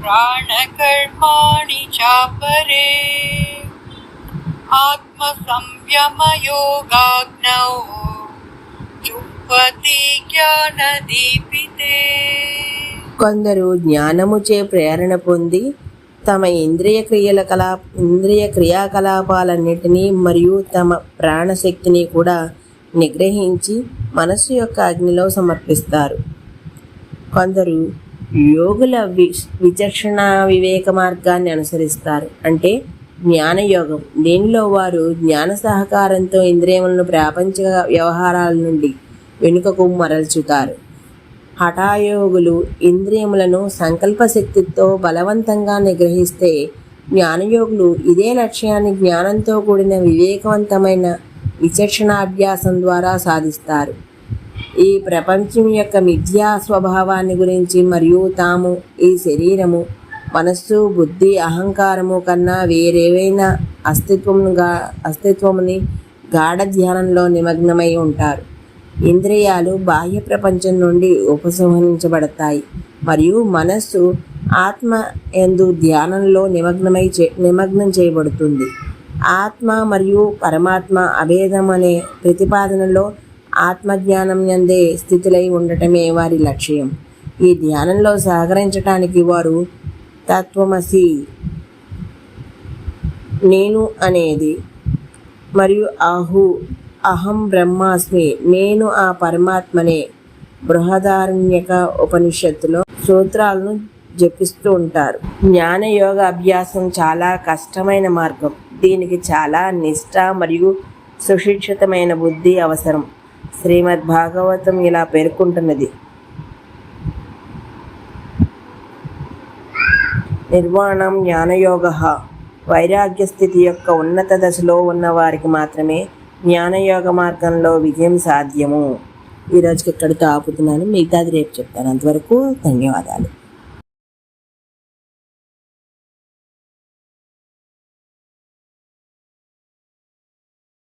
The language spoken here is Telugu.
ప్రాణకర్మాణి చాపరే ఆత్మసంయమయోగాగ్నౌ జుహ్వతి జ్ఞానదీపితే. కొందరు జ్ఞానముచే ప్రేరణ పొంది తమ ఇంద్రియ క్రియాకలాపాలన్నిటినీ మరియు తమ ప్రాణశక్తిని కూడా నిగ్రహించి మనస్సు యొక్క అగ్నిలో సమర్పిస్తారు. కొందరు యోగుల విచక్షణ వివేక మార్గాన్ని అనుసరిస్తారు, అంటే జ్ఞానయోగం. దీనిలో వారు జ్ఞాన సహకారంతో ఇంద్రియములను ప్రాపంచిక వ్యవహారాల నుండి వెనుకకు మరల్చుతారు. హఠాయోగులు ఇంద్రియములను సంకల్పశక్తితో బలవంతంగా నిగ్రహిస్తే, జ్ఞానయోగులు ఇదే లక్ష్యాన్ని జ్ఞానంతో కూడిన వివేకవంతమైన విచక్షణాభ్యాసం ద్వారా సాధిస్తారు. ఈ ప్రపంచం యొక్క మిథ్యా స్వభావాన్ని గురించి మరియు తాము ఈ శరీరము, మనస్సు, బుద్ధి, అహంకారము కన్నా వేరేవైనా అస్తిత్వముని గాఢ ధ్యానంలో నిమగ్నమై ఉంటారు. ఇంద్రియాలు బాహ్య ప్రపంచం నుండి ఉపసంహరించబడతాయి మరియు మనస్సు ఆత్మ యందు ధ్యానంలో నిమగ్నం చేయబడుతుంది. ఆత్మ మరియు పరమాత్మ అభేదం అనే ప్రతిపాదనలో ఆత్మజ్ఞానం యందే స్థితులై ఉండటమే వారి లక్ష్యం. ఈ ధ్యానంలో సహకరించడానికి వారు తత్వమసి, నేను అనేది, మరియు అహం బ్రహ్మాస్మి, నేను ఆ పరమాత్మనే బృహదారణ్యక ఉపనిషత్తులో సూత్రాలను జపిస్తూ ఉంటారు. జ్ఞానయోగ అభ్యాసం చాలా కష్టమైన మార్గం. దీనికి చాలా నిష్ఠ మరియు సుశిక్షితమైన బుద్ధి అవసరం. శ్రీమద్ భాగవతం ఇలా పేర్కొంటున్నది: నిర్వాణం జ్ఞానయోగః. వైరాగ్య స్థితి యొక్క ఉన్నత దశలో ఉన్న వారికి మాత్రమే జ్ఞానయోగ మార్గంలో విజయం సాధ్యము. ఈరోజుకి ఇక్కడితో ఆపుతున్నాను. మిగతాది రేపు చెప్తాను. అంతవరకు ధన్యవాదాలు.